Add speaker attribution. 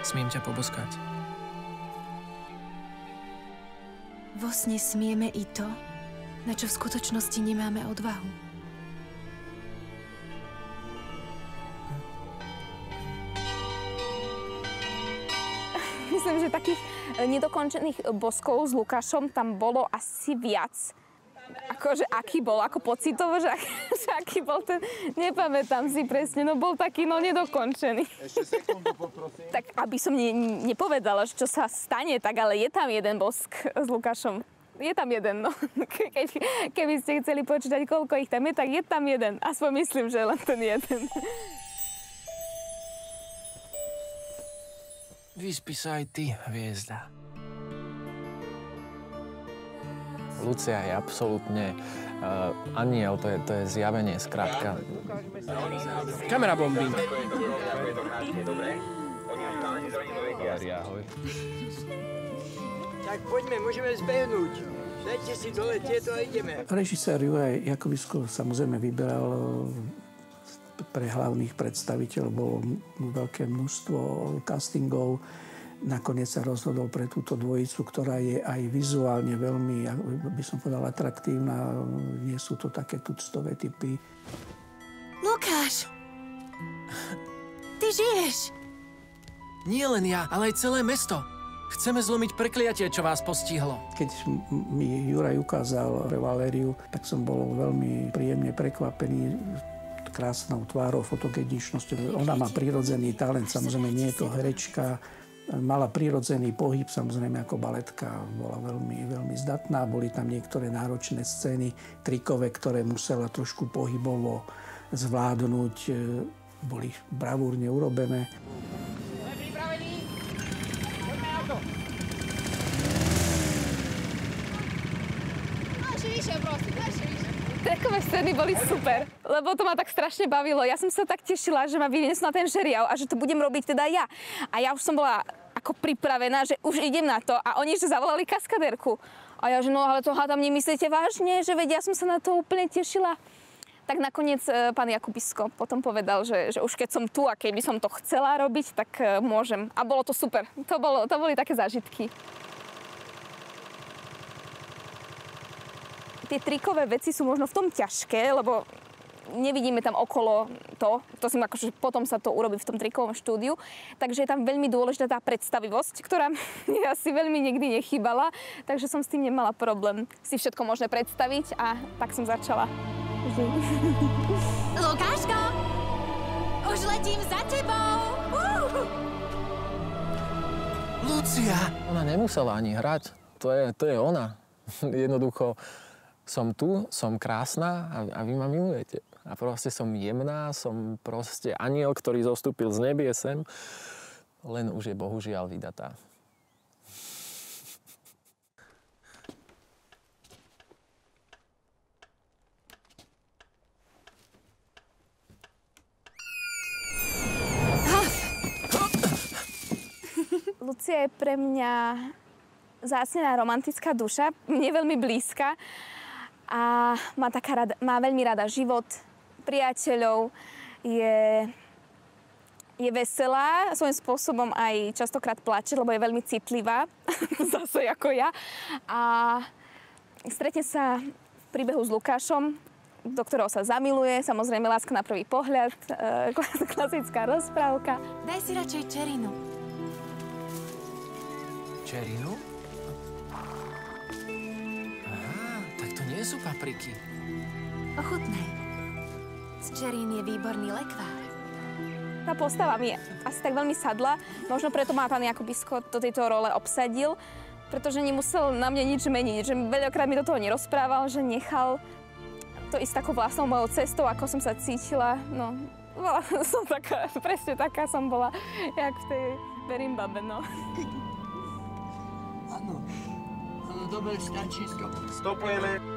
Speaker 1: Smiem ťa poboskať.
Speaker 2: Vo sne smieme i to, na čo v skutočnosti nemáme odvahu.
Speaker 3: Myslím, že takých nedokončených boskov s Lukášom tam bolo asi viac. Akože aký bol, ako pocitovo, že aký bol ten, nepamätám si presne, no bol taký nedokončený.
Speaker 4: Ešte sekundu poprosím.
Speaker 3: Tak aby som nepovedala, čo sa stane, tak ale je tam jeden bosk s Lukášom. Je tam jeden, no. Keby ste chceli počítať, koľko ich tam je, tak je tam jeden. Aspoň myslím, že len ten jeden.
Speaker 1: Vyspí sa aj ty, hviezda.
Speaker 5: Lucia je absolútne aniel, to je zjavenie, skrátka.
Speaker 1: Kamera bombing.
Speaker 6: Tak poďme, môžeme zbehnúť. Dajte si dole tieto a ideme.
Speaker 7: Režisér Juraj Jakubisko samozrejme vyberal pre hlavných predstaviteľov, bolo veľké množstvo castingov. Nakoniec sa rozhodol pre túto dvojicu, ktorá je aj vizuálne veľmi, by som povedal, atraktívna. Nie sú to také tuctové typy.
Speaker 2: Lukáš! Ty žiješ!
Speaker 1: Nie len ja, ale aj celé mesto. Chceme zlomiť prekliatie, čo vás postihlo.
Speaker 7: Keď mi Juraj ukázal Valériu, tak som bol veľmi príjemne prekvapený krásnou tvárou, fotogeničnosťou. Ona má prirodzený talent, samozrejme nie je to herečka. Mala prirodzený pohyb, samozrejme ako baletka. Bola veľmi, veľmi zdatná. Boli tam niektoré náročné scény, trikové, ktoré musela trošku pohybovo zvládnuť. Boli bravúrne urobené.
Speaker 6: Sme pripravení? Poďme na to.
Speaker 3: Ešte vyššie, prosím, ešte vyššie. Trekové scény boli super, lebo to ma tak strašne bavilo. Ja som sa tak tešila, že ma vyniesú na ten žeriav a že to budem robiť teda ja. A ja už som bola ako pripravená, že už idem na to. A oni že zavolali kaskadérku. A ja že no ale to hádam nemyslíte vážne, že veď ja som sa na to úplne tešila. Tak nakoniec pán Jakubisko potom povedal, že už keď som tu a keby som to chcela robiť, tak môžem. A bolo to super. To boli také zážitky. Tie trikové veci sú možno v tom ťažké, lebo nevidíme tam okolo to si akože potom sa to urobí v tom trikovom štúdiu, takže je tam veľmi dôležitá tá predstavivosť, ktorá mi asi veľmi nikdy nechýbala, takže som s tým nemala problém si všetko možné predstaviť a tak som začala.
Speaker 2: Lukáško! Už letím za tebou!
Speaker 1: Lucia!
Speaker 5: Ona nemusela ani hrať, to je ona. Jednoducho, som tu, som krásna a vy ma milujete. A proste som jemná, som proste aniel, ktorý zostúpil z nebie sem, len už je bohužiaľ vydatá.
Speaker 3: Lucia je pre mňa vzácnená romantická duša, mne veľmi blízka. A má veľmi rada život, priateľov, je veselá, svojím spôsobom aj častokrát plače, lebo je veľmi citlivá, zase ako ja. A stretne sa v príbehu s Lukášom, do ktorého sa zamiluje, samozrejme láska na prvý pohľad, klasická rozprávka.
Speaker 2: Daj si radšej čerinu.
Speaker 1: Čerinu? Nie sú papriky.
Speaker 2: Ochutnaj. Z čerín je výborný lekvár.
Speaker 3: Tá postava mi asi tak veľmi sadla. Možno preto ma pán Jakubisko do tejto role obsadil, pretože nemusel na mne nič meniť. Že veľakrát mi do toho nerozprával, že nechal to ísť takou vlastnou mojou cestou, ako som sa cítila. No, bola som taká, presne taká som bola, jak v tej Berimbabe, no.
Speaker 6: Áno, dobre, stačí.
Speaker 4: Stopujeme.